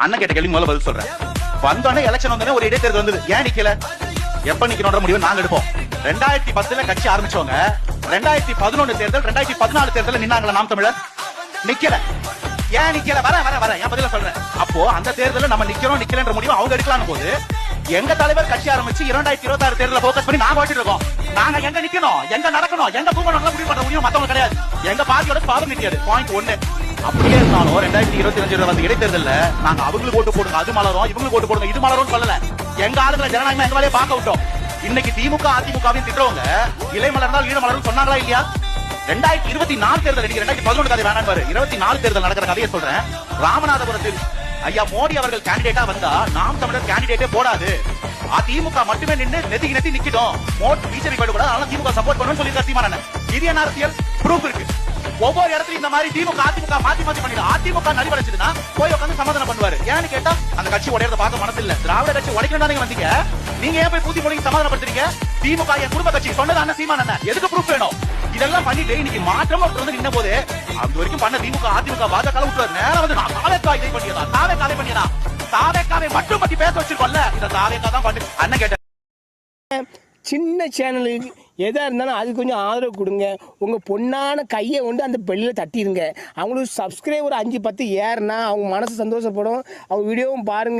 அண்ணன் கேட்ட கேள்வி முதல்ல பதில் சொல்றேன். வந்தோடனே எலெக்ஷன் வந்தோடனே ஒரு இடைத்தேர்தல் வந்தது. ஏன் நிக்கல? எப்ப நிக்கணும்ன்ற முடிவு நாங்க எடுப்போம். 2010 கட்சி ஆரம்பிச்சவங்க 2011 தேர்தல் 2014 தேர்தல் நின்னாங்களா நாம் தமிழர்? நிக்கல. ஏன் நிக்கல? வர என் பதில சொல்றேன். அப்போ அந்த தேர்தல நம்ம நிக்கிறோம் நிக்கலன்ற முடிவு அவங்க எடுக்கலாம் போது எங்க தலைவர் கட்சி ஆரம்பிச்சு 2026 தேர்தல போக்கஸ் பண்ணி நாங்க ஓட்டிட்டு இருக்கோம். நாங்க எங்க நிக்கணும், எங்க நடக்கணும், எங்க போகணும் முடிவு பண்ற முடியும் மத்தவங்க கிடையாது. எங்க பார்ட்டியோட பவர் நிக்காது. பாயிண்ட் 1. அப்படியே இருந்தாலும் 2025 வந்து இடைத்தேர்தல்ல நாங்க அவங்களுக்கு ஓட்டு போடுங்க அது மலரும், இவங்களுக்கு ஓட்டு போடுங்க இது மலரும் சொல்லல. எங்க ஆளுங்களை ஜனநாயகமா எங்க வேலையை பார்க்க விட்டோம். இன்னைக்கு திமுக அதிமுகவையும் திட்டுறவங்க இலை மலர்ந்தால் ஈழ மலரும் சொன்னாங்களா இல்லையா? 2024 தேர்தல் 2011 கதை வேணாம் பாரு. 24 தேர்தல் நடக்கிற கதையை சொல்றேன். ராமநாதபுரத்தில் ஐயா மோடி அவர்கள் கேண்டிடேட்டா வந்தா நாம் தமிழர் கேண்டிடேட்டே போடாது, அதிமுக மட்டுமே நின்று நெத்தி நெத்தி நிக்கிடும், பிஜேபி போயிடக்கூடாது, அதனால திமுக சப்போர்ட் பண்ணுன்னு சொல்லியிருக்காரு சீமானன். இது என்ன அரசியல்? ப்ரூஃப் இருக்கு. ஒவ்வொரு இடத்துலயும் இந்த மாதிரி திமுக அதிமுக மாத்தி பண்ணிடும். அதிமுக நலிவடைச்சதுன்னா போய் உட்காந்து சமாதானம் பண்ணுவாரு. ஏன்னு கேட்டா அந்த கட்சி உடையறத பார்க்க மனசு இல்ல. திராவிட கட்சி உடைக்கணும் நீங்க வந்தீங்க, நீங்க ஏன் போய் பூத்தி போய் சமாதானப்படுத்துறீங்க? திமுக என் குடும்ப கட்சி சொன்னது அண்ணன் சீமானன். எதுக்கு ப்ரூஃப் வேணும்? இதெல்லாம் பண்ணிட்டு இன்னைக்கு மாற்றம் வந்து நின்ன போது அது வரைக்கும் பண்ண திமுக அதிமுக பாஜக விட்டுவாரு. நேரம் வந்து நான் தாவேக்கா இதை பண்ணியதா, தாவேக்காவை பண்ணியதா, தாவேக்காவை மட்டும் பத்தி பேச வச்சிருக்கோம்ல, இந்த தாவேக்கா தான் பண்ணு அண்ணன் கேட்ட. சின்ன சேனலுக்கு எதாக இருந்தாலும் அது கொஞ்சம் ஆதரவு கொடுங்க. உங்கள் பொண்ணான கையை கொண்டு அந்த பெல்லில் தட்டிடுங்க. அவங்களுக்கு சப்ஸ்கிரைபர் 5-10 ஏறுனா அவங்க மனசு சந்தோஷப்படும். அவங்க வீடியோவும் பாருங்கள்.